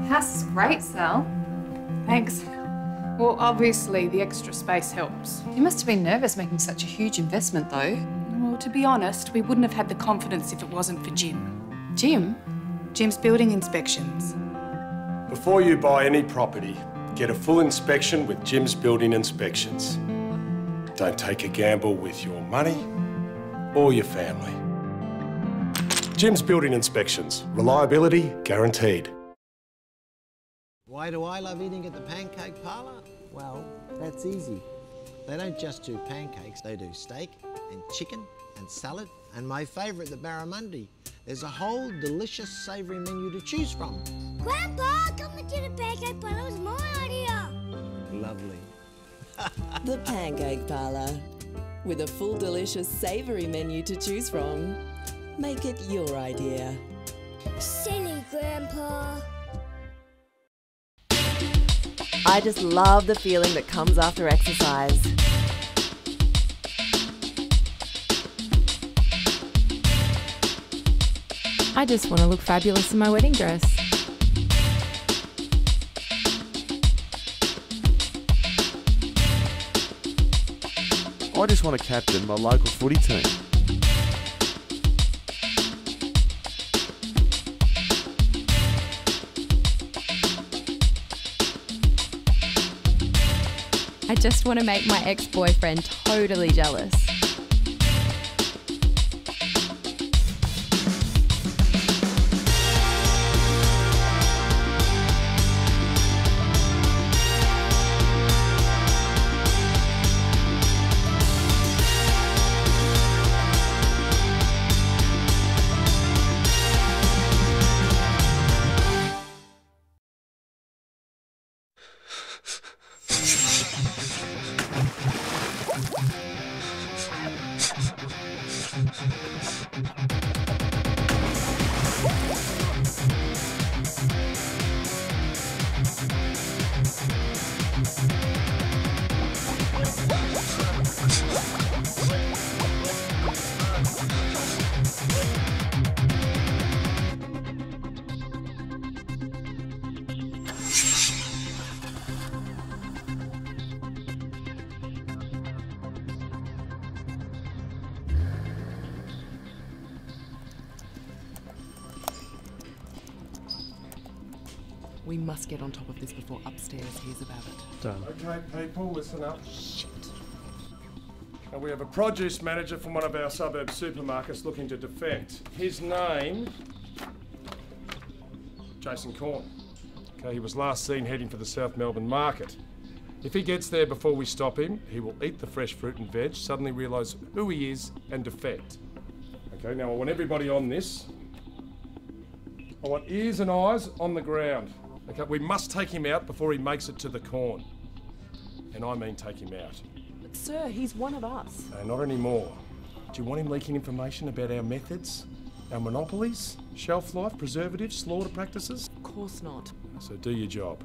House is great, Sal. Thanks. Well, obviously the extra space helps. You must have been nervous making such a huge investment, though. Well, to be honest, we wouldn't have had the confidence if it wasn't for Jim. Jim? Jim's building inspections. Before you buy any property, get a full inspection with Jim's Building Inspections. Don't take a gamble with your money or your family. Jim's Building Inspections. Reliability guaranteed. Why do I love eating at the Pancake Parlour? Well, that's easy. They don't just do pancakes, they do steak and chicken and salad, and my favourite, the barramundi. There's a whole delicious savoury menu to choose from. Grandpa, coming to the Pancake Parlour was my idea. Lovely. The Pancake Parlour. With a full delicious savoury menu to choose from. Make it your idea. Silly Grandpa. I just love the feeling that comes after exercise. I just want to look fabulous in my wedding dress. I just want to captain my local footy team. I just want to make my ex-boyfriend totally jealous. We must get on top of this before upstairs hears about it. Done. Okay, people, listen up. Shit. Now, we have a produce manager from one of our suburb supermarkets looking to defect. His name, Jason Corn. Okay, he was last seen heading for the South Melbourne market. If he gets there before we stop him, he will eat the fresh fruit and veg, suddenly realise who he is and defect. Okay, now I want everybody on this. I want ears and eyes on the ground. Okay, we must take him out before he makes it to the corn. And I mean take him out. But sir, he's one of us. No, not anymore. Do you want him leaking information about our methods, our monopolies, shelf life, preservatives, slaughter practices? Of course not. So do your job.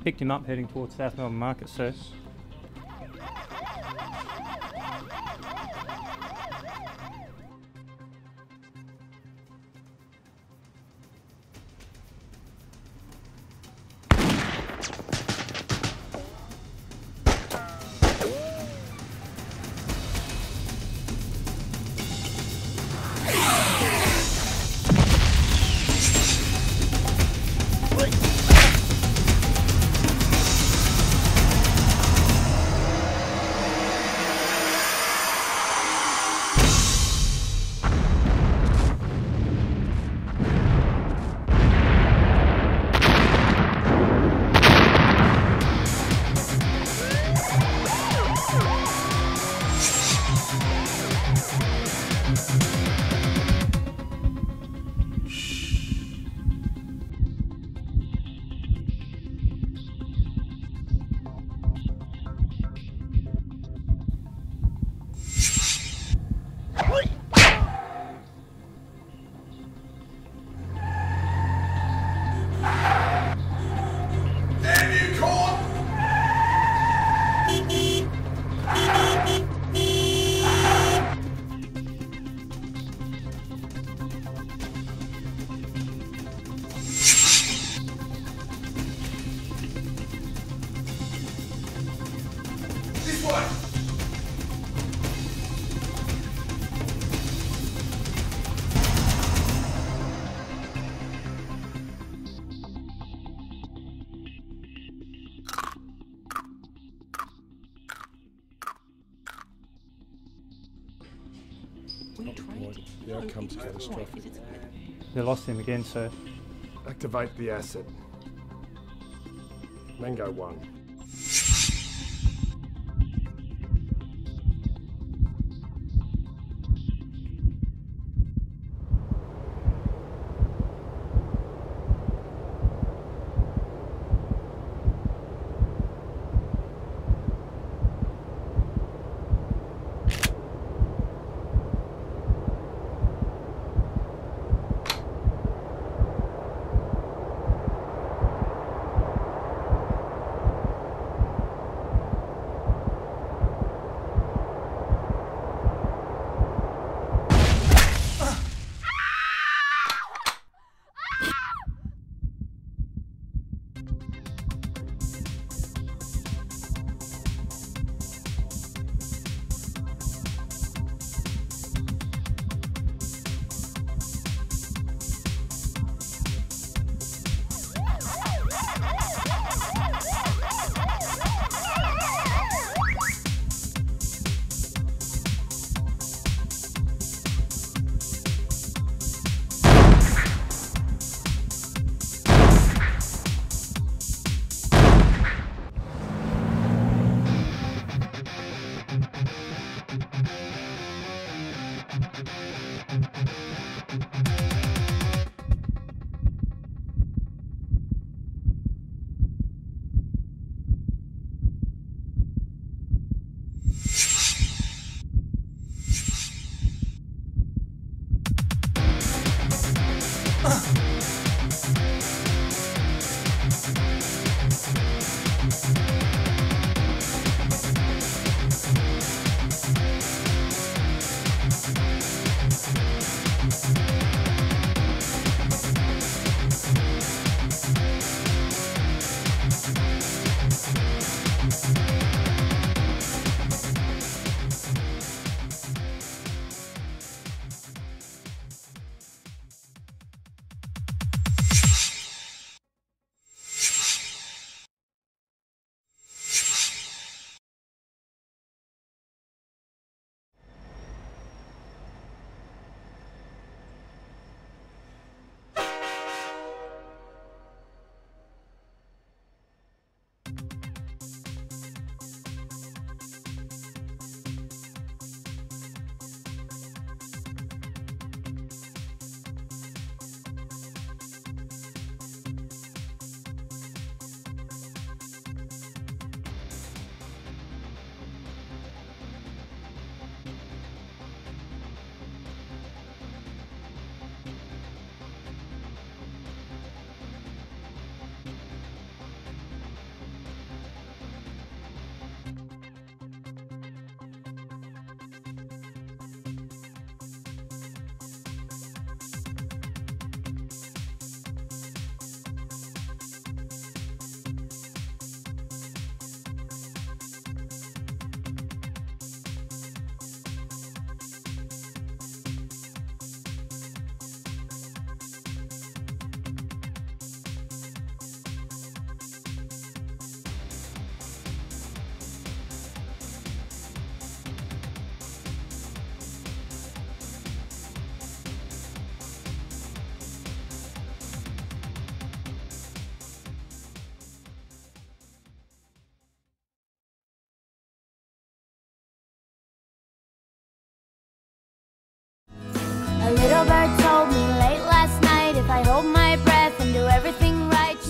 Picked him up heading towards South Melbourne Market, sir. Not the point. The outcome's catastrophic. They lost him again, sir. Activate the asset. Mango 1.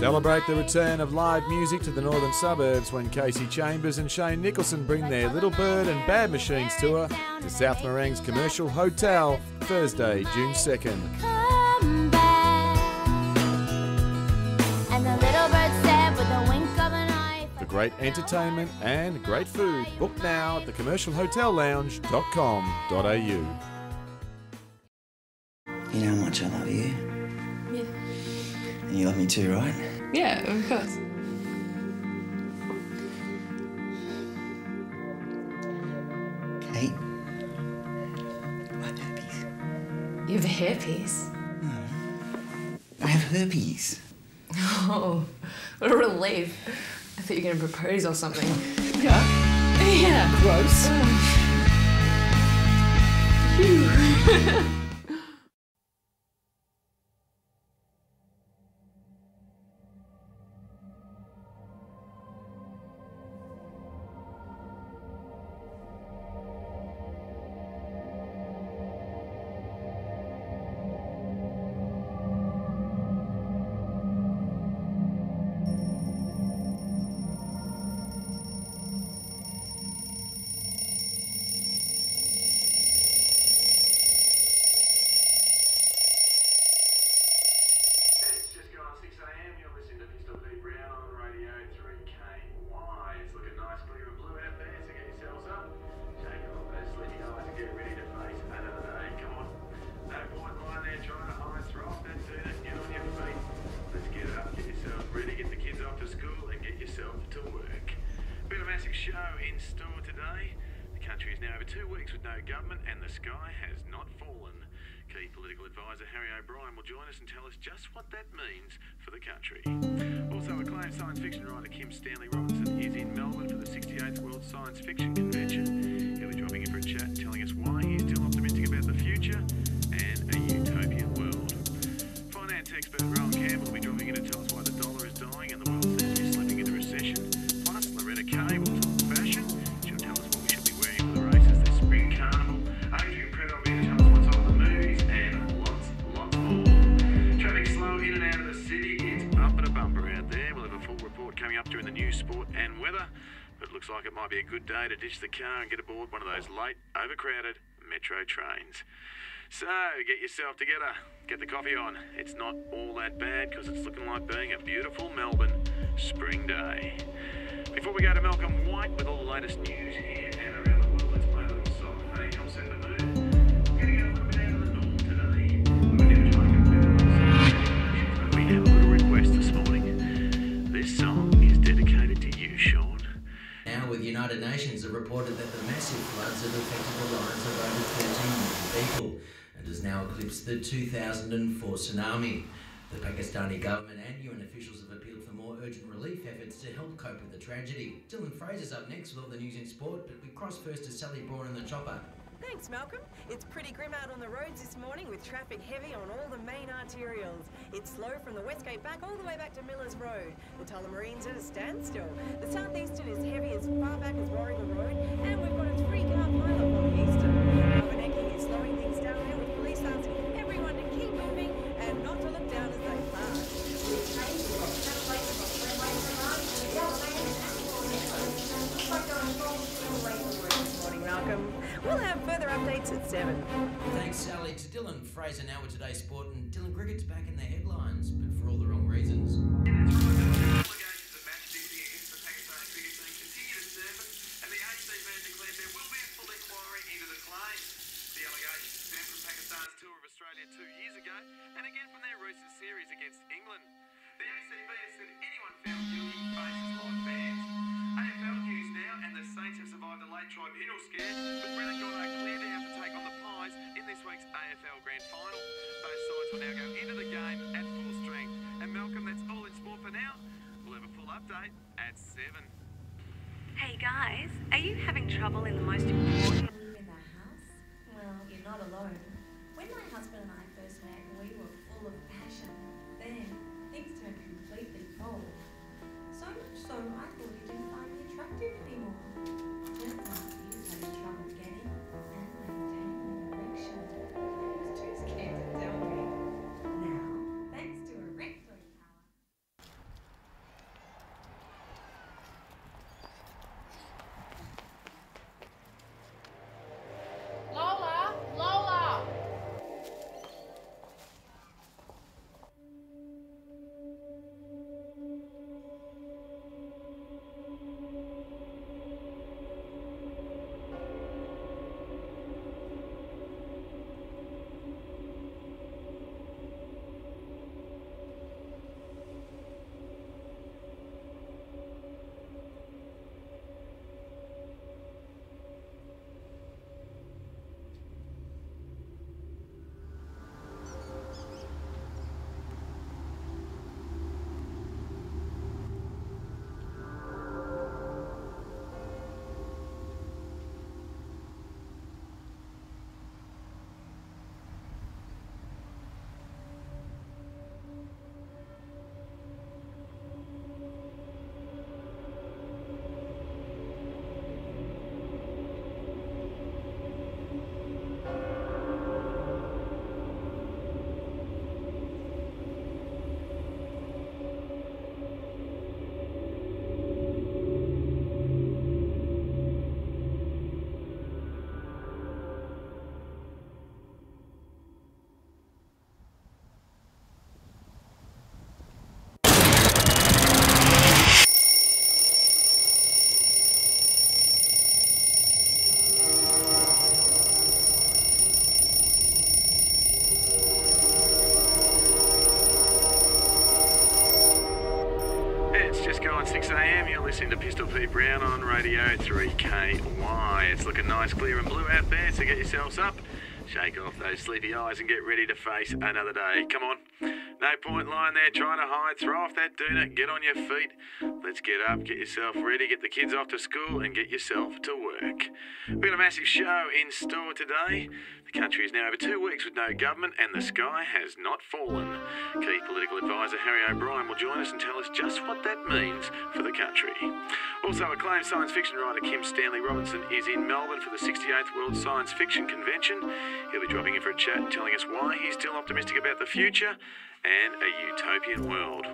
Celebrate the return of live music to the northern suburbs when Casey Chambers and Shane Nicholson bring their Little Bird and Bad Machines tour to South Morang's Commercial Hotel, Thursday, June 2nd. For great entertainment and great food, book now at thecommercialhotellounge.com.au. You know how much I love you. Yeah. And you love me too, right? Yeah, of course. hairpiece. I have herpes. Oh, what a relief. I thought you were going to propose or something. Yeah. Yeah. Gross. Phew. Show in store today. The country is now over 2 weeks with no government and the sky has not fallen. Key political advisor Harry O'Brien will join us and tell us just what that means for the country. Also, acclaimed science fiction writer Kim Stanley Robinson is in Melbourne for the 68th World Science Fiction Convention. He'll be dropping in for a chat and telling us why he's still optimistic about the future and a utopian world. Finance expert Rowan Campbell will be dropping in to tell us why the dollar is dying and the world seems to be slipping into recession. Plus, Loretta Kay will talk fashion. She'll tell us what we should be wearing for the races this spring carnival. Adrian Predel will be to tell us what's on in the movies and lots more. Traffic slow in and out of the city. It's bumper to bumper out there. We'll have a full report coming up during the news, sport and weather. But it looks like it might be a good day to ditch the car and get aboard one of those late, overcrowded metro trains. So, get yourself together. Get the coffee on. It's not all that bad because it's looking like being a beautiful Melbourne spring day. Before we go to Malcolm White with all the latest news here and around the world, let's play a little song. Hey, come set the mood. We're going to go a little bit out of the norm today. We're going to try and compare but we have a little request this morning. This song is dedicated to you, Sean. Now, with United Nations have reported that the massive floods have affected the lives of over 13 million people and has now eclipsed the 2004 tsunami. The Pakistani government and UN officials have appealed for more urgent relief efforts to help cope with the tragedy. Dylan Fraser's up next with all the news in sport, but we cross first to Sally Braun in the chopper. Thanks, Malcolm. It's pretty grim out on the roads this morning with traffic heavy on all the main arterials. It's slow from the Westgate back all the way back to Millers Road. The Tullamarine's at a standstill. The Southeastern is heavy as far back as Warrigal Road, and we've got a 3-car pileup on the Eastern. Abenaki is slowing things down there with police asking everyone to keep moving and not to look down as they pass. Morning, Malcolm. We'll have further updates at 7. Thanks, Sally. To Dylan Fraser now with today's sport, and Dylan, cricket's back in the headlines, but for all the wrong reasons. Australia 2 years ago, and again from their recent series against England. The ACB has said anyone found guilty faces live bans. AFL news now, and the Saints have survived a late tribunal scare, with Brennan Goddard clear to have to take on the Pies in this week's AFL Grand Final. Both sides will now go into the game at full strength. And Malcolm, that's all in sport for now. We'll have a full update at 7. Hey guys, are you having trouble in the most important... In the house? Well, you're not alone. When my husband and I first met, we were full of passion. Then, things turned completely cold. So much so, I thought he didn't find me attractive anymore. Turns out he was having trouble getting and maintaining an erection. He was too scared to tell me. Now, thanks to erectoid power. Lola! Lola! just gone 6 a.m. You're listening to Pistol Pete Brown on Radio 3KY. It's looking nice, clear and blue out there, so get yourselves up, shake off those sleepy eyes and get ready to face another day. Come on. No point lying there trying to hide. Throw off that doona, get on your feet. Let's get up, get yourself ready, get the kids off to school and get yourself to work. We've got a massive show in store today. The country is now over 2 weeks with no government and the sky has not fallen. Key political advisor Harry O'Brien will join us and tell us just what that means for the country. Also, acclaimed science fiction writer Kim Stanley Robinson is in Melbourne for the 68th World Science Fiction Convention. He'll be dropping in for a chat and telling us why he's still optimistic about the future and a utopian world.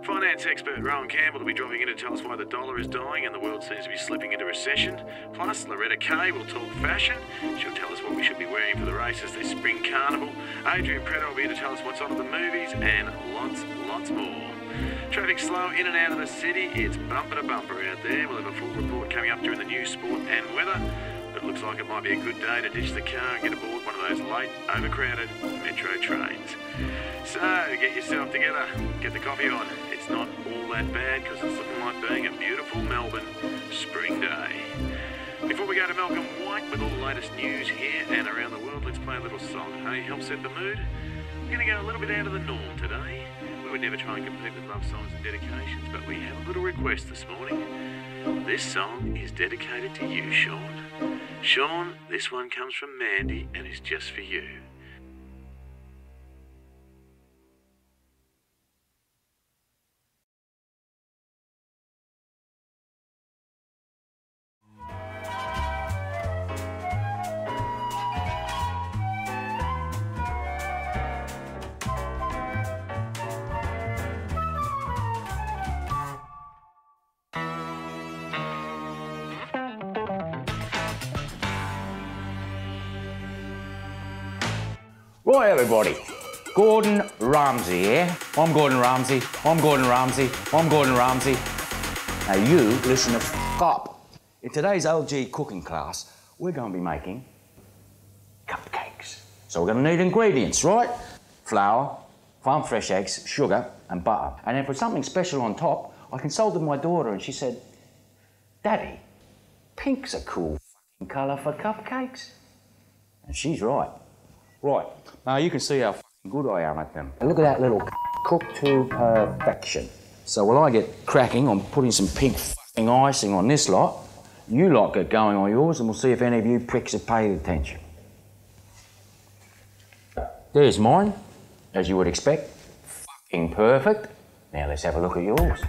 Finance expert Rowan Campbell will be dropping in to tell us why the dollar is dying and the world seems to be slipping into recession. Plus, Loretta Kay will talk fashion. She'll tell us what we should be wearing for the races this spring carnival. Adrian Preda will be here to tell us what's on at the movies and lots more. Traffic slow in and out of the city. It's bumper to bumper out there. We'll have a full report coming up during the news, sport and weather. But it looks like it might be a good day to ditch the car and get aboard one of those late, overcrowded metro trains. So, get yourself together, get the coffee on. It's not all that bad because it's looking like being a beautiful Melbourne spring day. Before we go to Malcolm White with all the latest news here and around the world, let's play a little song, hey? Help set the mood. We're going to go a little bit out of the norm today. We would never try and compete with love songs and dedications, but we have a little request this morning. This song is dedicated to you, Sean. Sean, this one comes from Mandy and is just for you. Right, everybody. Gordon Ramsay, yeah? I'm Gordon Ramsay. I'm Gordon Ramsay. I'm Gordon Ramsay. Now you listen the f*** up. In today's LG cooking class, we're going to be making cupcakes. So we're going to need ingredients, right? Flour, farm fresh eggs, sugar and butter. And then for something special on top, I consulted my daughter and she said, Daddy, pink's a cool f***ing colour for cupcakes. And she's right. Right, now you can see how f***ing good I am at them. And look at that little cooked to perfection. So while I get cracking on putting some pink f***ing icing on this lot, you lot get going on yours and we'll see if any of you pricks have paid attention. There's mine, as you would expect. F***ing perfect. Now let's have a look at yours.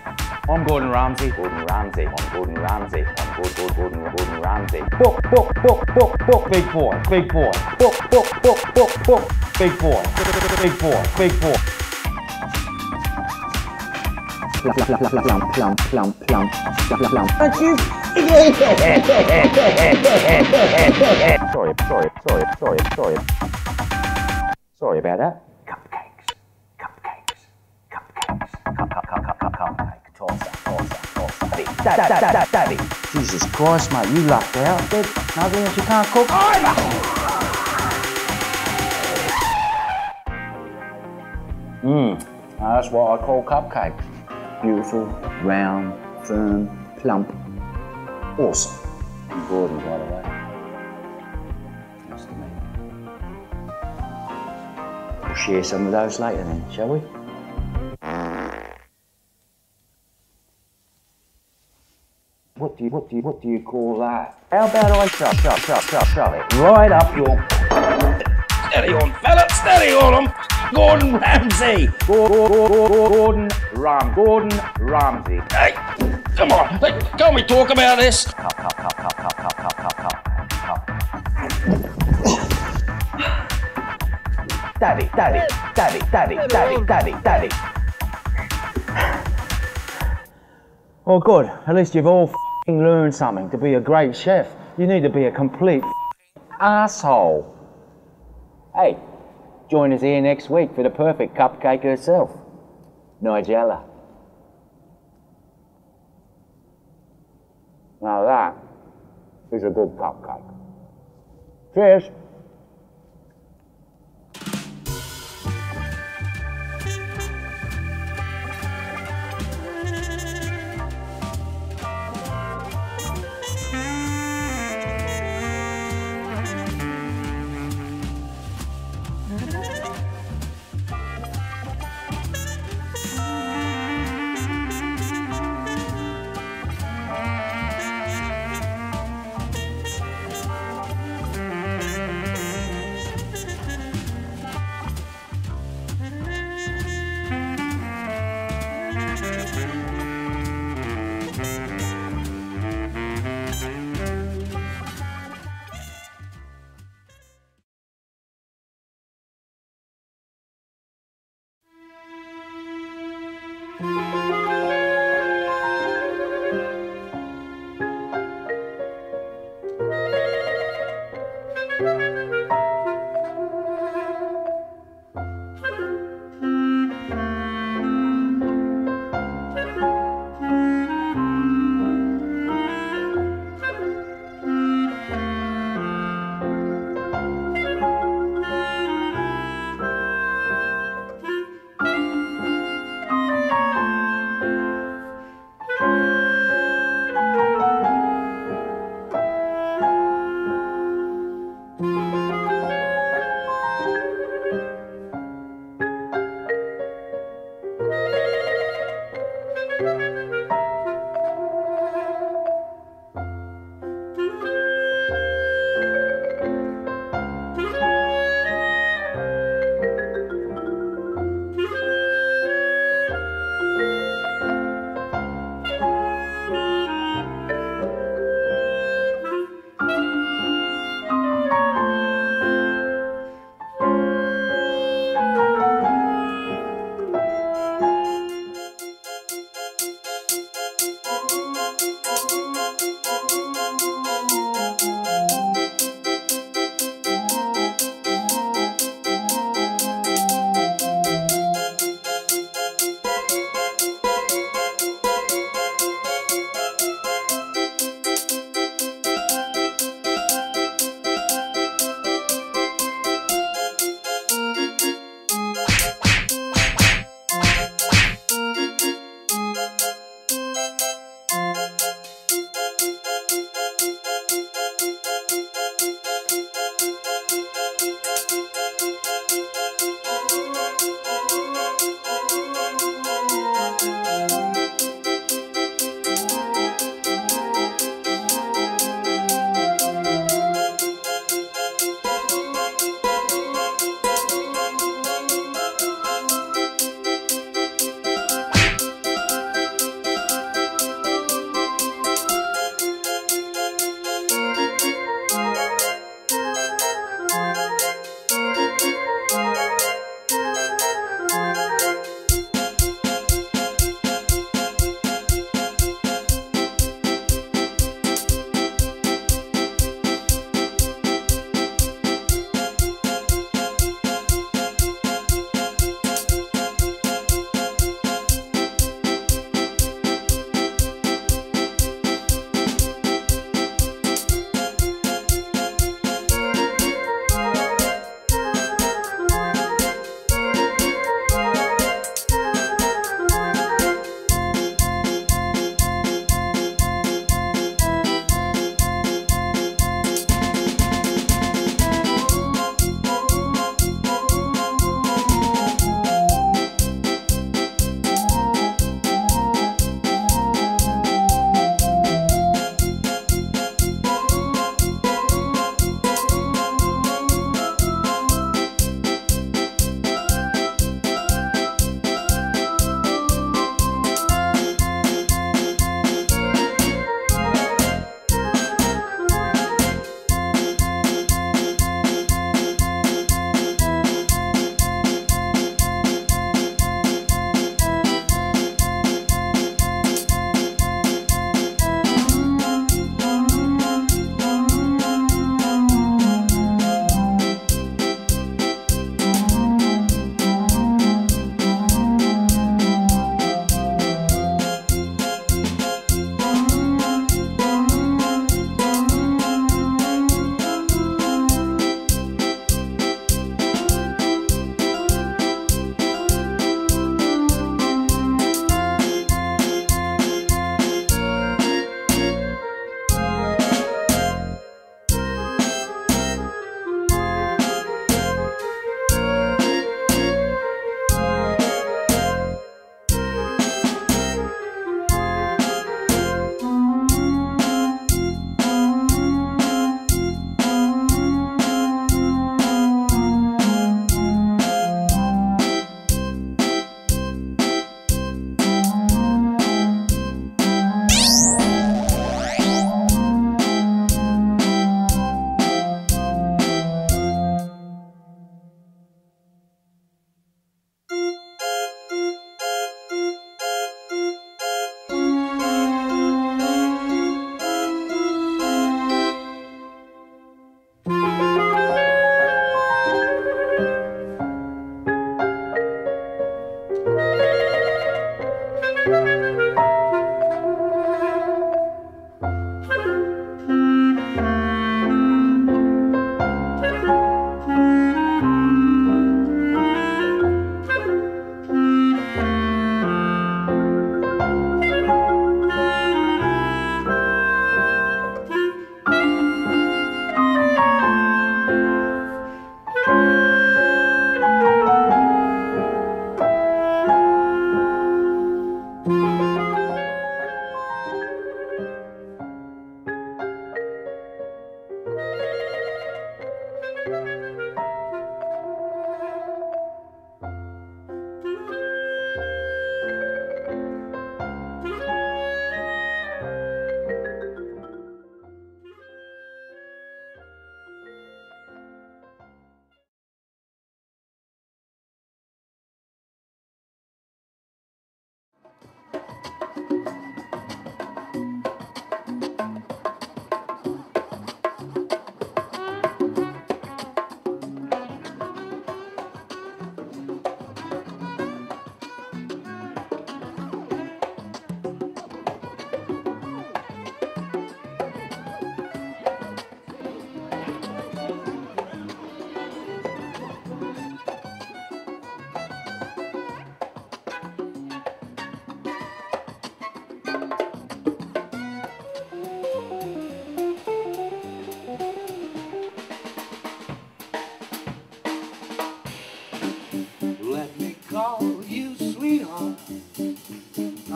I'm Gordon Ramsay. Gordon Ramsay. I'm Gordon Ramsay. I'm Gordon Ramsay. Book, big boy, big boy. Book, big boy, big boy, big boy. Plum. Thank you. Sorry about that. Daddy. Jesus Christ, mate, you lucked out. There's nothing else you can't cook. Now that's what I call cupcakes. Beautiful, round, firm, plump. Awesome. And Gordon, by the way. Nice to meet you. We'll share some of those later then, shall we? What do you call that? How about I shove it right up your... Steady on, fella, steady on 'em! Gordon Ramsay! Gordon Ramsay. Hey, come on, hey, can't we talk about this? Cup. Daddy. Oh good, at least you've all f***ing learned something. To be a great chef, you need to be a complete asshole. Hey, join us here next week for the perfect cupcake herself, Nigella. Now that is a good cupcake. Cheers.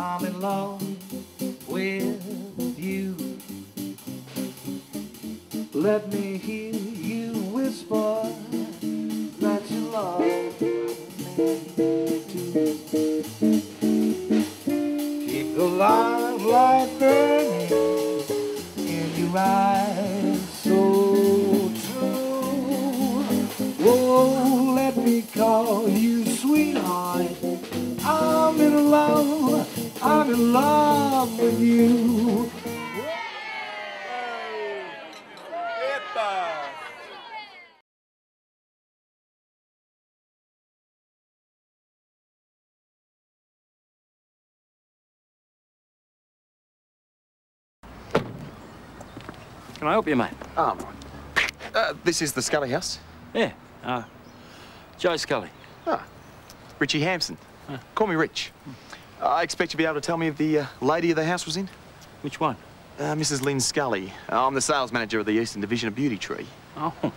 I'm in love with you. Let me hear you whisper that you love me too. Keep the limelight burning in your eyes so true. Oh, let me call you sweetheart. I'm in love with you. Can I help you, mate? This is the Scully house? Yeah, Joe Scully. Richie Hampson. Call me Rich. I expect you'll be able to tell me if the lady of the house was in? Which one? Mrs. Lynn Scully. I'm the sales manager of the Eastern Division of Beauty Tree. Oh.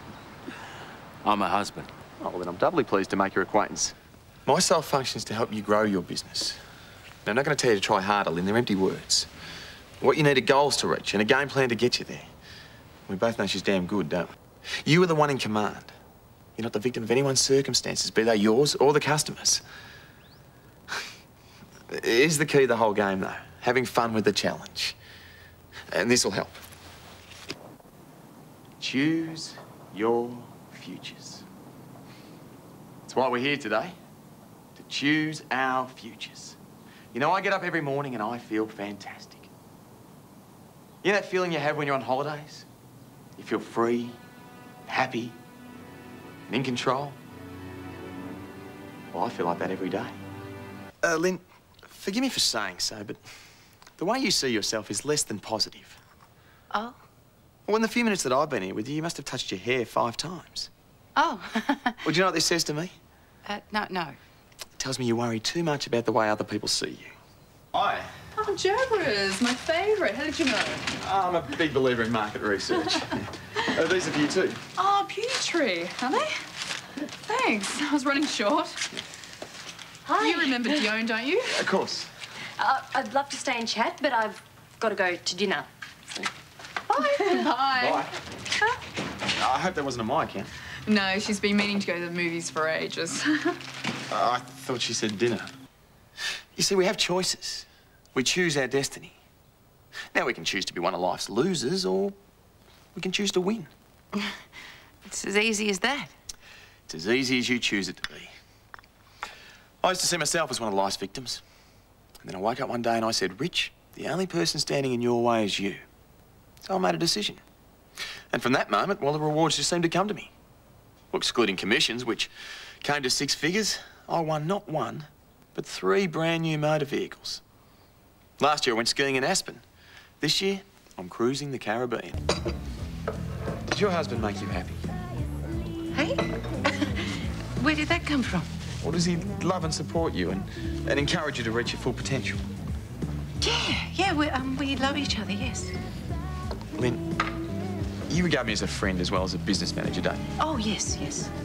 I'm her husband. Oh, well, then I'm doubly pleased to make your acquaintance. My sole function is to help you grow your business. Now, I'm not going to tell you to try harder, Lynn. They're empty words. What you need are goals to reach and a game plan to get you there. We both know she's damn good, don't we? You are the one in command. You're not the victim of anyone's circumstances, be they yours or the customers. Here's the key to the whole game, though. Having fun with the challenge. And this will help. Choose your futures. That's why we're here today. To choose our futures. You know, I get up every morning and I feel fantastic. You know that feeling you have when you're on holidays? You feel free, happy, and in control? Well, I feel like that every day. Lynn, forgive me for saying so, but the way you see yourself is less than positive. Oh? Well, in the few minutes that I've been here with you, you must have touched your hair 5 times. Oh. Well, do you know what this says to me? No. It tells me you worry too much about the way other people see you. Hi. Oh, Jabbers, my favourite. How did you know? I'm a big believer in market research. These are for you too. Oh, Beauty Tree, are they? Thanks. I was running short. Hi. You remember Dion, don't you? Of course. I'd love to stay and chat, but I've got to go to dinner. So. Bye. Bye. Bye. I hope that wasn't a mic, yeah? No, she's been meaning to go to the movies for ages. I thought she said dinner. You see, we have choices. We choose our destiny. Now we can choose to be one of life's losers, or we can choose to win. It's as easy as that. It's as easy as you choose it to be. I used to see myself as one of life's victims. And then I woke up one day and I said, Rich, the only person standing in your way is you. So I made a decision. And from that moment, well, the rewards just seemed to come to me. Well, excluding commissions, which came to 6 figures, I won not 1, but 3 brand new motor vehicles. Last year I went skiing in Aspen. This year, I'm cruising the Caribbean. Did your husband make you happy? Hey? Where did that come from? Or does he love and support you and encourage you to reach your full potential? Yeah, we love each other, yes. Lynn, you regard me as a friend as well as a business manager, don't you? Oh, yes.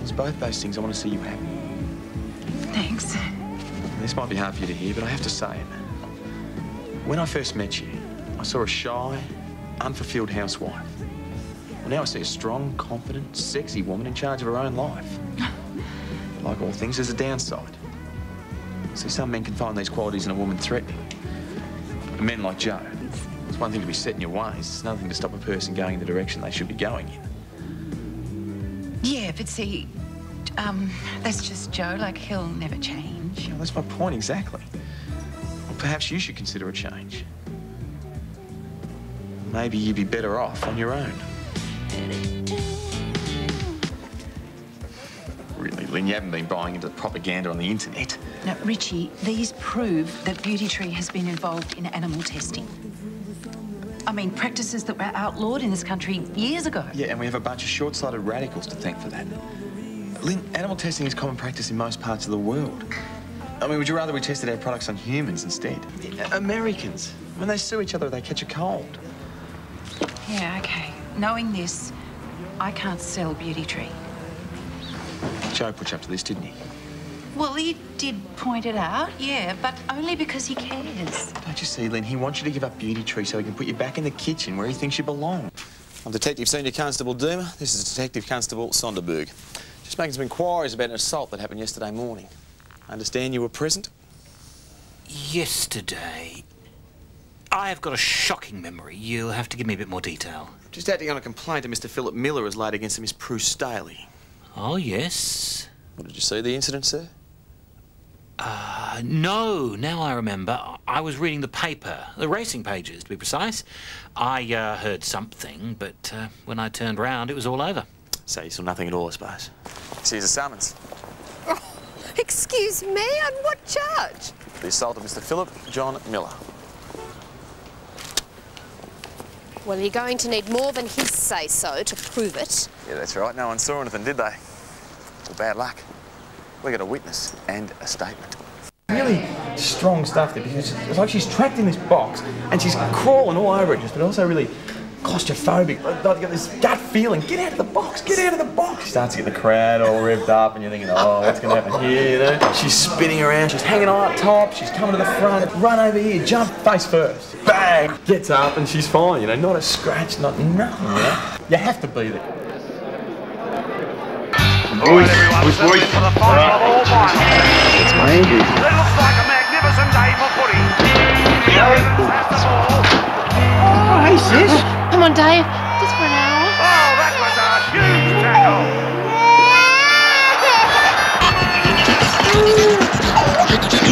As both those things, I want to see you happy. Thanks. This might be hard for you to hear, but I have to say it. When I first met you, I saw a shy, unfulfilled housewife. Well, now I see a strong, confident, sexy woman in charge of her own life. Like all things, there's a downside. See, some men can find these qualities in a woman threatening. But men like Joe, it's one thing to be set in your ways. It's another thing to stop a person going in the direction they should be going in. Yeah, but see, that's just Joe. Like, he'll never change. Yeah, that's my point, exactly. Well, perhaps you should consider a change. Maybe you'd be better off on your own. Really, Lynn, you haven't been buying into the propaganda on the internet. Now, Richie, these prove that Beauty Tree has been involved in animal testing. I mean, practices that were outlawed in this country years ago. Yeah, and we have a bunch of short-sighted radicals to thank for that. Lynn, animal testing is common practice in most parts of the world. I mean, would you rather we tested our products on humans instead? Americans, when they sue each other, they catch a cold. Yeah, okay. Knowing this, I can't sell Beauty Tree. Joe put you up to this, didn't he? Well, he did point it out, yeah, but only because he cares. Don't you see, Lynn? He wants you to give up Beauty Tree so he can put you back in the kitchen where he thinks you belong. I'm Detective Senior Constable Doomer. This is Detective Constable Sonderberg. Just making some inquiries about an assault that happened yesterday morning. I understand you were present? Yesterday? I have got a shocking memory. You'll have to give me a bit more detail. Just acting on a complaint that Mr. Philip Miller has laid against Miss Prue Staley. Oh, yes. Well, did you see the incident, sir? No, now I remember. I was reading the paper, the racing pages, to be precise. I heard something, but when I turned round, it was all over. So you saw nothing at all, I suppose? Here's a summons. Oh, excuse me, on what charge? The assault of Mr. Philip John Miller. Well, you're going to need more than his say-so to prove it. Yeah, that's right. No one saw anything, did they? Well, bad luck. We got a witness and a statement. Really strong stuff there, because it's like she's trapped in this box and she's crawling all over it, but also really claustrophobic. I've got this gut feeling, get out of the box, get out of the box. She starts to get the crowd all revved up and you're thinking, oh, what's going to happen here, you know? She's spinning around, she's hanging on up top, she's coming to the front, run over here, jump face first. Bang! Gets up and she's fine, you know, not a scratch, not nothing, you know? You have to be there. Boys, for the final of all finals. It's my Andrew. It looks like a magnificent day for footy. Oh, hey, sis. Come on, Dave. Just for an hour. Oh, that was a huge tackle.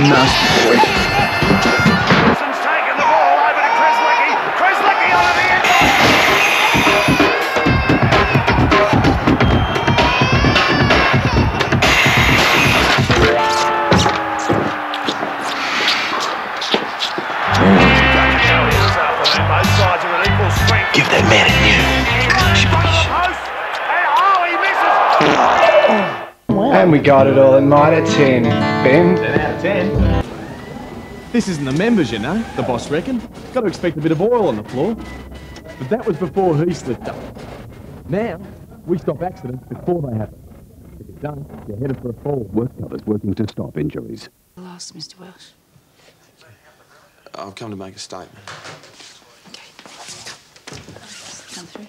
Nasty boy. Wilson's taken the ball over to Chris Leckie. Chris Leckie onto the end. Give that man a new. And we got it all at mine at 10. Ben? 10 out of 10. This isn't the members, you know, the boss reckoned. Got to expect a bit of oil on the floor. But that was before he slipped up. Now, we stop accidents before they happen. If you don't, you're headed for a fall. WorkCover's working to stop injuries. Lost, Mr. Welsh. I've come to make a statement. Come through.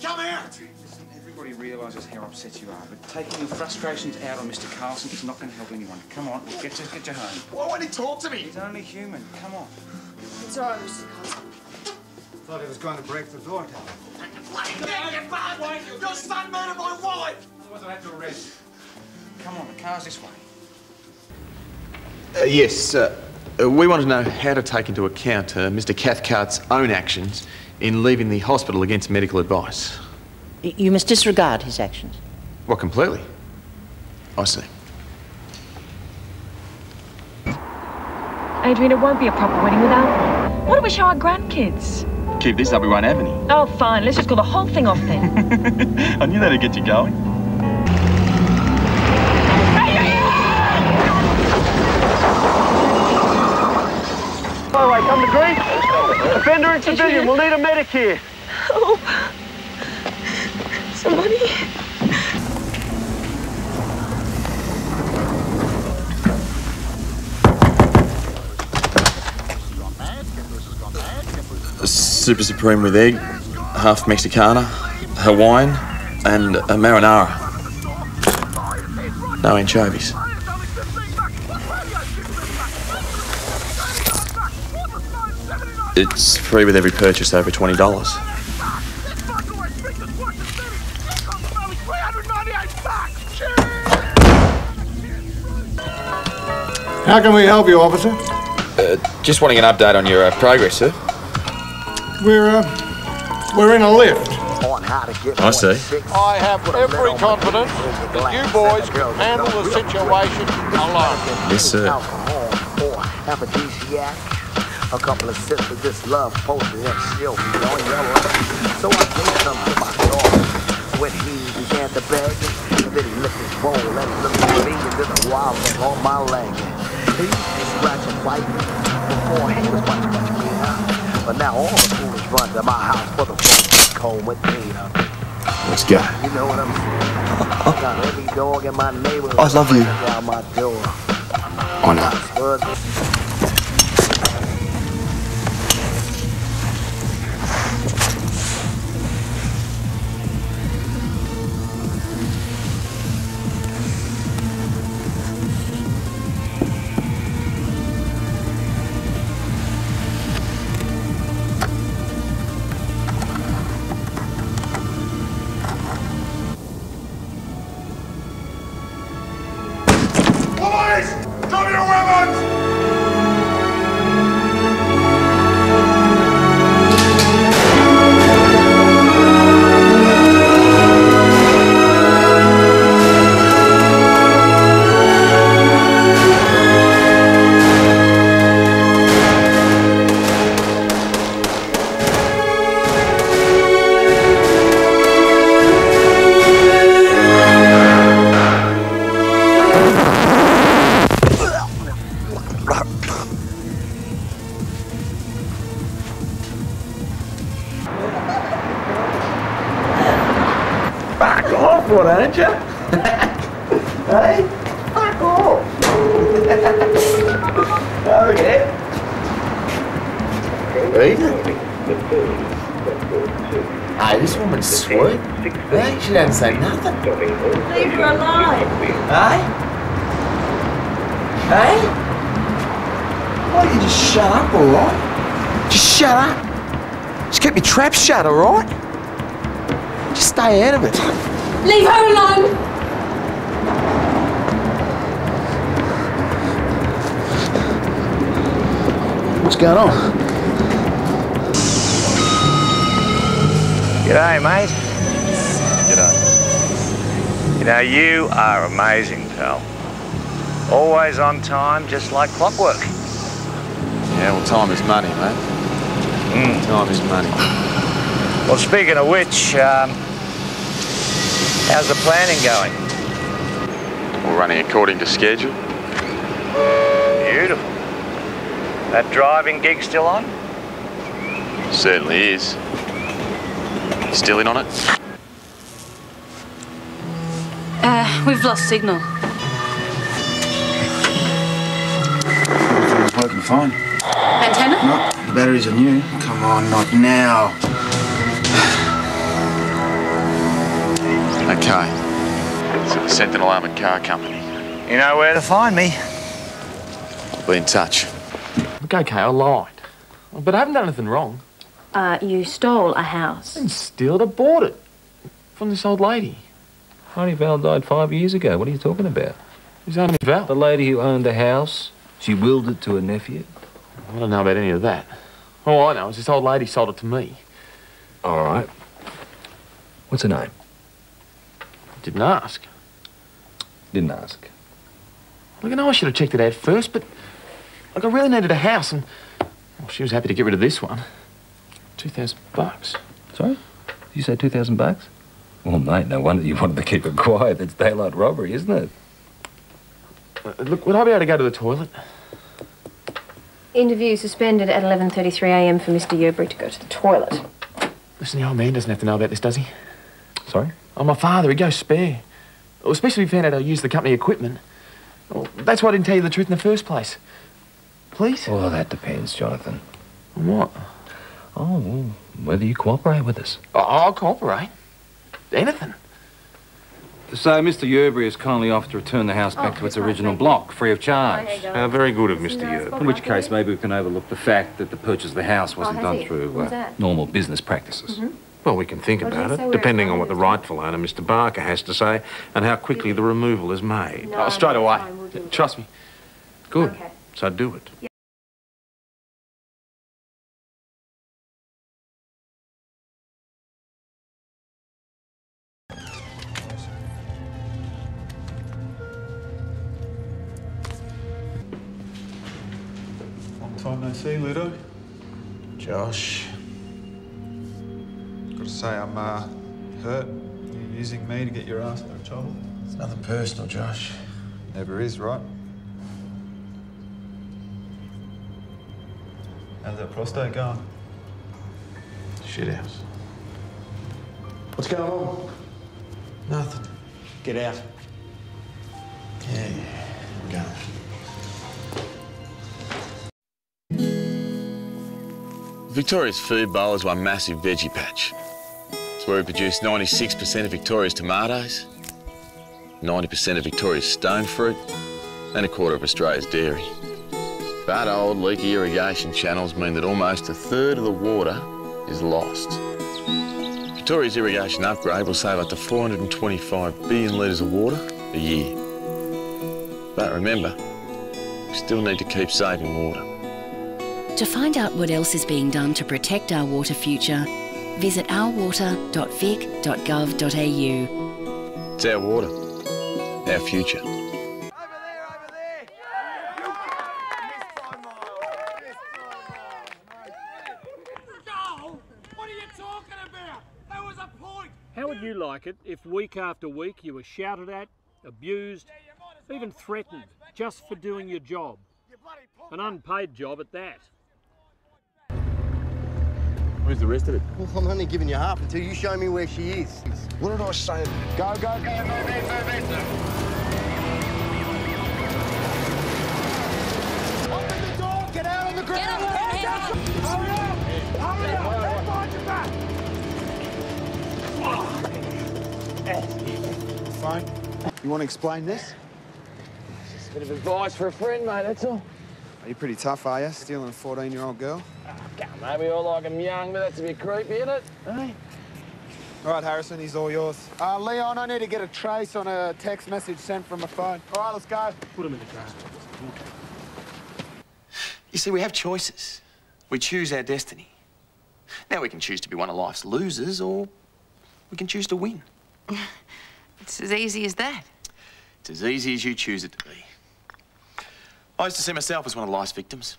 Come out! Listen, everybody realises how upset you are, but taking your frustrations out on Mr. Carlson is not going to help anyone. Come on, get you home. Why won't he talk to me? He's only human. Come on. It's all right, Mr. Carlson. Thought he was going to break the door down. Your son murdered my wife! Otherwise, I have to arrest. Come on, the car's this way. Yes, we want to know how to take into account Mr. Cathcart's own actions in leaving the hospital against medical advice. You must disregard his actions. Well, completely. I see. Adrian, it won't be a proper wedding without... What do we show our grandkids? Keep this up, we won't have any. Oh, fine. Let's just call the whole thing off then. I knew that'd get you going. All right, come to grief. Offender and civilian, we'll need a medic here. Oh, somebody. A Super Supreme with egg, half Mexicana, Hawaiian, and a marinara. No anchovies. It's free with every purchase over $20. How can we help you, officer? Just wanting an update on your progress, sir. We're in a lift. I see. I have every confidence that you boys can handle the situation alone. Yes, sir. A couple of sips of this love potion that she'll be on your lap. So I gave some to my daughter. When he began to beg, and then he licked his bowl and looked at me and did a wild thing on my leg. He used to scratch and bite before he was much meaner. But now all the foolish run to my house for the phone comb with Peter. Let's go. You know what I'm saying? Got every dog in my neighborhood. I love you. Down my door. I know. Drop your weapons! Back off, what, aren't you? Hey? Back off. Okay. Hey, this woman's sweet. Hey, she doesn't say nothing. Leave her alone. Hey? Hey? Why don't you just shut up, alright? Just shut up. Just keep your trap shut, alright? Just stay out of it. Leave her alone. What's going on? G'day, mate. G'day. You know, you are amazing, pal. Always on time, just like clockwork. Yeah, well, time is money, mate. Time is money. Well, speaking of which, how's the planning going? We're running according to schedule. Beautiful. That driving gig still on? Certainly is. You still in on it? We've lost signal. It's working fine. Antenna? No, the batteries are new. Come on, not now. Okay. It's the Sentinel Armoured Car Company. You know where to find me. I'll be in touch. Look, okay, I lied. But I haven't done anything wrong. You stole a house. I didn't steal it, I bought it. From this old lady. Honey Val died 5 years ago. What are you talking about? Who's Honey Val? The lady who owned the house. She willed it to a nephew. I don't know about any of that. All I know is this old lady sold it to me. All right. What's her name? Didn't ask. Didn't ask. Look, I know I should have checked it out first, but look, I really needed a house, and well, she was happy to get rid of this one. $2,000. Sorry? Did you say $2,000? Well, mate, no wonder you wanted to keep it quiet. It's daylight robbery, isn't it? Look, would I be able to go to the toilet? Interview suspended at 11:33 a.m. for Mr. Yerbury to go to the toilet. Listen, the old man doesn't have to know about this, does he? Sorry? Oh, my father, he'd go spare. Well, especially if he found out I used the company equipment. Well, that's why I didn't tell you the truth in the first place. Please? Well, that depends, Jonathan. On what? Oh, well, whether you cooperate with us. I'll cooperate. Anything. So, Mr. Yerbury has kindly offered to return the house back to its original block, free of charge. Very good of Mr. Yerbury. In which case, maybe we can overlook the fact that the purchase of the house wasn't has done he? through What's that? normal business practices. Well, we can think What did about he say it, where depending it's on what the going? rightful owner, Mr. Barker, has to say, and how quickly the removal is made. No, straight no, away. fine, we'll do it. Trust me. Good. Okay. So do it. Long time no see, Ludo. Josh. Got to say, I'm hurt. You're using me to get your ass out of trouble. It's nothing personal, Josh. Never is, right? How's that prostate going? Shithouse. What's going on? Nothing. Get out. Yeah, go. Victoria's food bowl is one massive veggie patch. It's where we produce 96% of Victoria's tomatoes, 90% of Victoria's stone fruit, and a quarter of Australia's dairy. Bad old leaky irrigation channels mean that almost a third of the water is lost. Victoria's irrigation upgrade will save up to 425 billion litres of water a year. But remember, we still need to keep saving water. To find out what else is being done to protect our water future, visit ourwater.vic.gov.au. It's our water, our future. How would you like it if week after week you were shouted at, abused, even threatened just for doing your job? An unpaid job at that. Where's the rest of it? Well, I'm only giving you half until you show me where she is. What did I say? Go, go, go. Open the door! Get out on the ground! Get up! Hurry up! Hurry up! Don't find your back! Phone. You want to explain this? Just a bit of advice for a friend, mate, that's all. Are you pretty tough, are you? Stealing a 14-year-old girl? Maybe we all like him young, but that's a bit creepy, isn't it? Hey? All right, Harrison, he's all yours. Leon, I need to get a trace on a text message sent from a phone. All right, let's go. Put him in the car. You see, we have choices. We choose our destiny. Now we can choose to be one of life's losers, or we can choose to win. It's as easy as that. It's as easy as you choose it to be. I used to see myself as one of life's victims.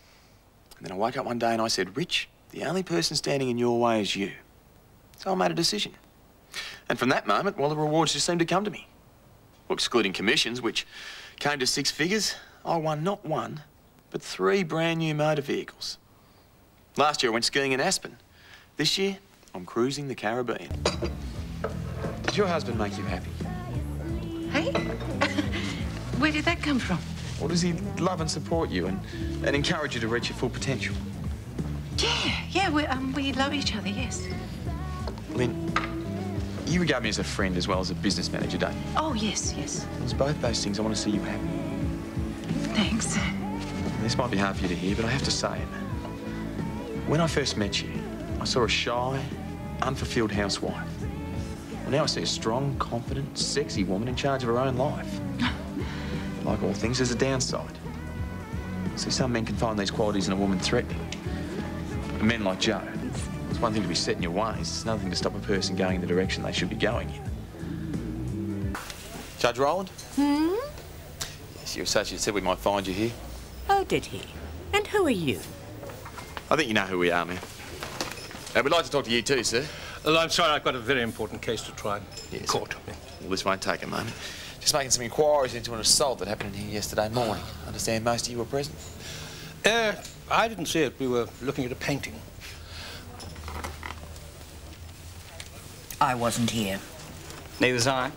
And then I woke up one day and I said, Rich, the only person standing in your way is you. So I made a decision. And from that moment, well, the rewards just seemed to come to me. Well, excluding commissions, which came to 6 figures, I won not 1, but 3 brand new motor vehicles. Last year I went skiing in Aspen. This year, I'm cruising the Caribbean. Did your husband make you happy? Hey? Where did that come from? Or does he love and support you and encourage you to reach your full potential? Yeah, we love each other, yes. Lynn, you regard me as a friend as well as a business manager, don't you? Oh, yes, yes. It's both those things. I want to see you happy. Thanks. This might be hard for you to hear, but I have to say it. When I first met you, I saw a shy, unfulfilled housewife. Well, now I see a strong, confident, sexy woman in charge of her own life. Like all things, there's a downside. See, some men can find these qualities in a woman threatening. But men like Joe, it's one thing to be set in your ways. It's another thing to stop a person going in the direction they should be going in. Judge Rowland? Hmm? Your associate said we might find you here. Oh, did he? And who are you? I think you know who we are, man. We'd like to talk to you too, sir. Well, I'm sorry, I've got a very important case to try in court. Well, this won't take a moment. Just making some inquiries into an assault that happened in here yesterday morning. I understand most of you were present. I didn't see it. We were looking at a painting. I wasn't here. Neither was I.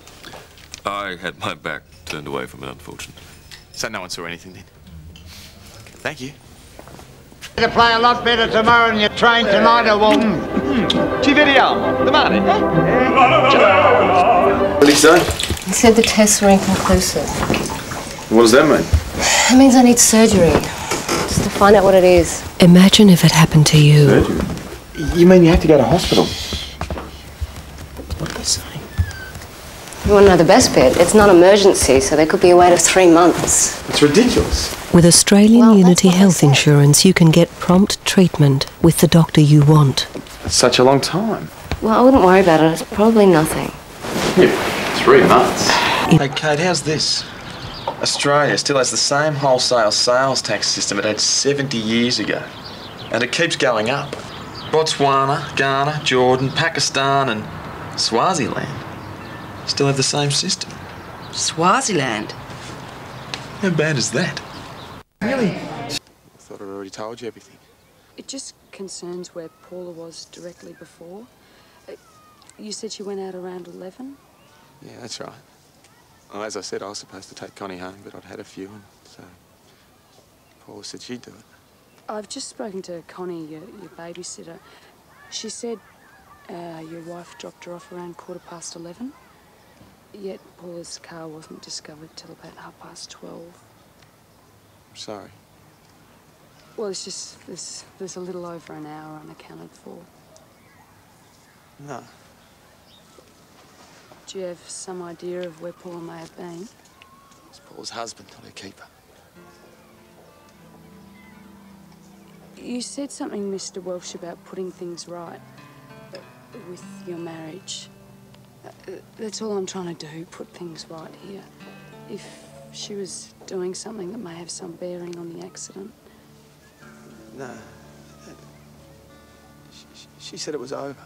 I had my back turned away from it, unfortunately. So no one saw anything then? Thank you. To play a lot better tomorrow than you trained tonight, or Walton. Ci vediamo domani. What did he say? He said the tests were inconclusive. What does that mean? It means I need surgery. Just to find out what it is. Imagine if it happened to you. Surgery? You mean you have to go to hospital? What are they saying? You want to know the best bit? It's not emergency, so there could be a wait of 3 months. It's ridiculous. With Australian Unity Health Insurance, you can get prompt treatment with the doctor you want. It's such a long time. Well, I wouldn't worry about it. It's probably nothing. Yeah, 3 months. Hey, Kate, how's this? Australia still has the same wholesale sales tax system it had 70 years ago. And it keeps going up. Botswana, Ghana, Jordan, Pakistan and Swaziland still have the same system. Swaziland? How bad is that? Really? I thought I'd already told you everything. It just concerns where Paula was directly before. You said she went out around 11? Yeah, that's right. Well, as I said, I was supposed to take Connie home, but I'd had a few, and so Paula said she'd do it. I've just spoken to Connie, your babysitter. She said your wife dropped her off around 11:15. Yet Paula's car wasn't discovered till about 12:30. I'm sorry. Well, it's just there's a little over an hour unaccounted for. No. Do you have some idea of where Paula may have been? It's Paula's husband, not her keeper. You said something, Mr. Welsh, about putting things right with your marriage. That's all I'm trying to do, put things right here. If she was doing something that may have some bearing on the accident. No. She said it was over.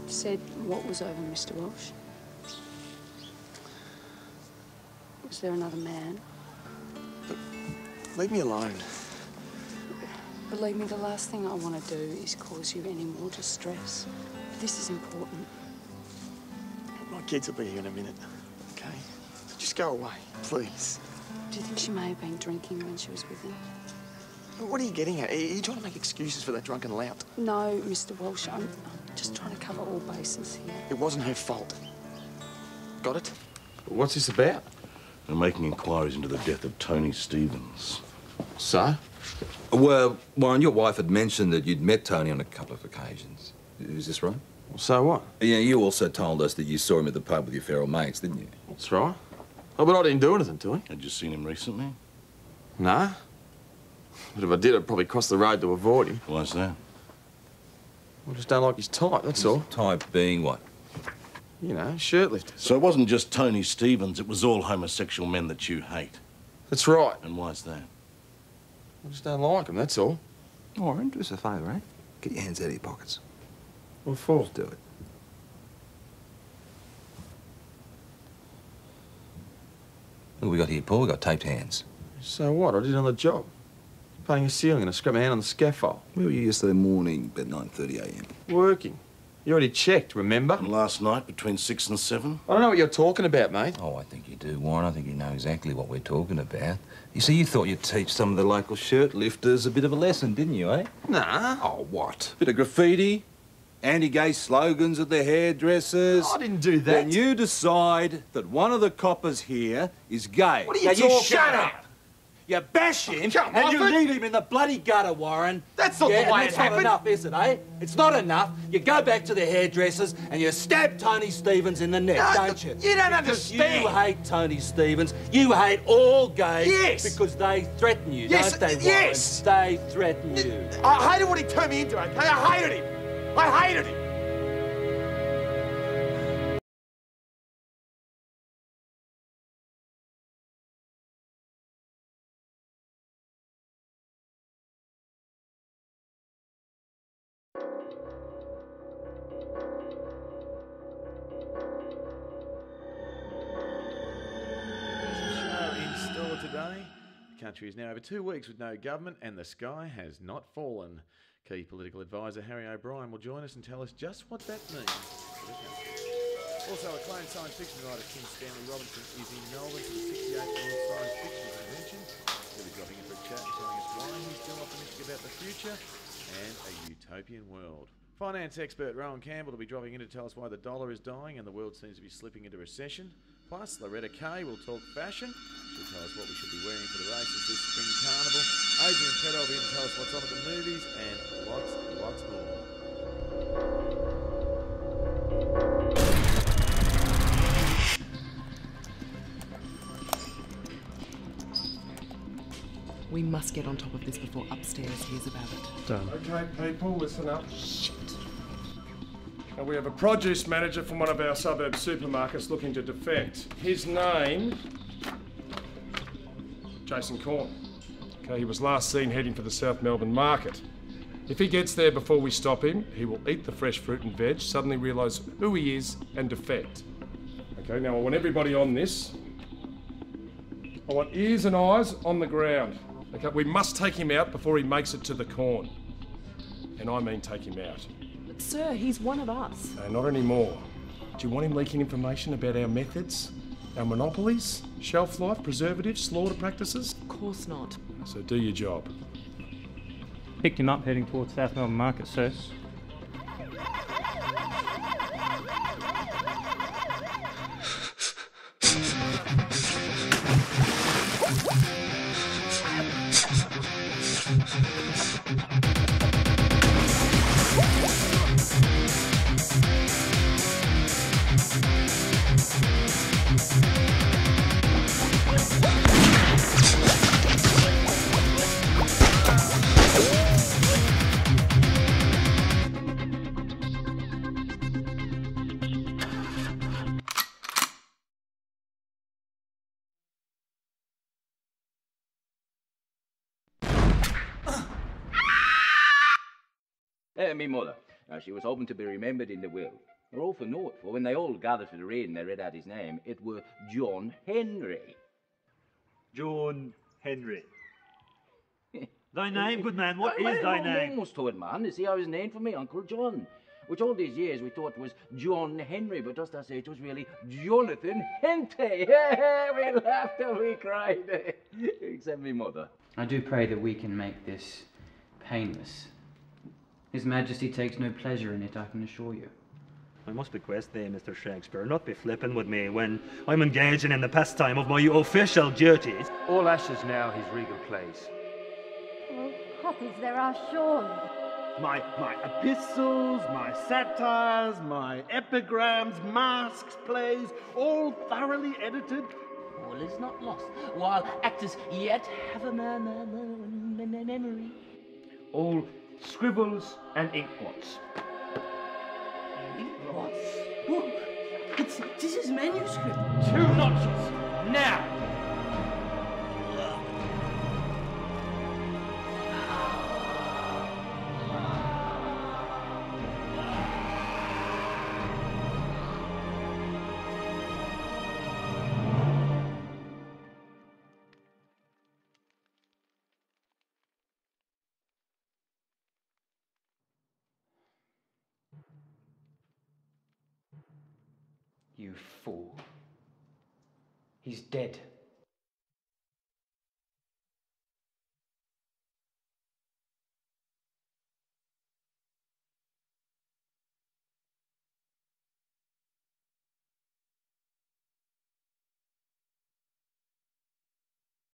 Said what was over, Mr. Welsh? Was there another man? Leave me alone. Believe me, the last thing I want to do is cause you any more distress. This is important. My kids will be here in a minute, okay? So just go away, please. Do you think she may have been drinking when she was with him? What are you getting at? Are you trying to make excuses for that drunken lout? No, Mr. Walsh, I'm just trying to cover all bases here. It wasn't her fault. Got it? What's this about? We're making inquiries into the death of Tony Stevens. So? Well, Warren, your wife had mentioned that you'd met Tony on a couple of occasions. Is this right? Well, so what? Yeah, you also told us that you saw him at the pub with your feral mates, didn't you? That's right. Oh, but I didn't do anything to him. Had you seen him recently? No. But if I did, I'd probably cross the road to avoid him. Why's that? I just don't like his type, that's all. Type being what? You know, shirt lifters. So it wasn't just Tony Stevens, it was all homosexual men that you hate. That's right. And why's that? I just don't like him, that's all. Warren, do us a favour, eh? Get your hands out of your pockets. What for? Just do it. Look what we got here, Paul. We got taped hands. So what? I did it on the job. Painting a ceiling and I scrubbed my hand on the scaffold. Where were you yesterday morning at 9:30 a.m? Working. You already checked, remember? And last night between 6 and 7? I don't know what you're talking about, mate. Oh, I think you do, Warren. I think you know exactly what we're talking about. You see, you thought you'd teach some of the local shirt lifters a bit of a lesson, didn't you, eh? Nah. Oh, what? Bit of graffiti, anti-gay slogans at the hairdressers. I didn't do that. Then you decide that one of the coppers here is gay. What are you now, talking you shut about? up! You bash him, Come and off you it. leave him in the bloody gutter, Warren. That's not yeah, the way and it that's not happened. enough, is it, eh? It's not enough. You go back to the hairdressers and you stab Tony Stevens in the neck, No, don't you? you don't Because understand. you hate Tony Stevens. You hate all gays. Yes. Because they threaten you, Yes, don't they, Warren? yes. They threaten you. I hated what he turned me into, okay? I hated him. I hated him. country is now over 2 weeks with no government and the sky has not fallen. Key political advisor Harry O'Brien will join us and tell us just what that means. Also, acclaimed science fiction writer Kim Stanley Robinson is in Melbourne for the 68th World Science Fiction Convention. He'll be dropping in for a chat and telling us why he's still optimistic about the future and a utopian world. Finance expert Rowan Campbell will be dropping in to tell us why the dollar is dying and the world seems to be slipping into recession. Plus, Loretta Kay will talk fashion. She'll tell us what we should be wearing for the races this spring carnival. Adrian Petto will be in to tell us what's on at the movies and lots more. We must get on top of this before upstairs hears about it. Done. Okay, people, listen up. Shit. Now, we have a produce manager from one of our suburb supermarkets looking to defect. His name... Jason Corn. Okay, he was last seen heading for the South Melbourne market. If he gets there before we stop him, he will eat the fresh fruit and veg, suddenly realise who he is and defect. Okay, now I want everybody on this. I want ears and eyes on the ground. Okay, we must take him out before he makes it to the corn. And I mean take him out. But sir, he's one of us. No, not anymore. Do you want him leaking information about our methods? Our monopolies? Shelf life, preservatives, slaughter practices? Of course not. So do your job. Picked him up heading towards South Melbourne Market, sir. Me mother. Now, she was hoping to be remembered in the will. We're all for naught, for when they all gathered for the raid and they read out his name, it were John Henry. John Henry. Thy name, good man, what is thy name? Almost to it, man. You see, I was named for me Uncle John. Which all these years we thought was John Henry, but just I say it was really Jonathan Henty. We laughed and we cried. Except me mother. I do pray that we can make this painless. His Majesty takes no pleasure in it, I can assure you. I must request thee, Mr. Shakespeare, not be flippant with me when I'm engaging in the pastime of my official duties. All ashes now his regal place. Oh, copies there are surely. My epistles, my satires, my epigrams, masks, plays, all thoroughly edited. All is not lost, while actors yet have a memory. All scribbles and inkpots. Inkpots? Look, this is manuscript. 2 notches, now! You fool. He's dead.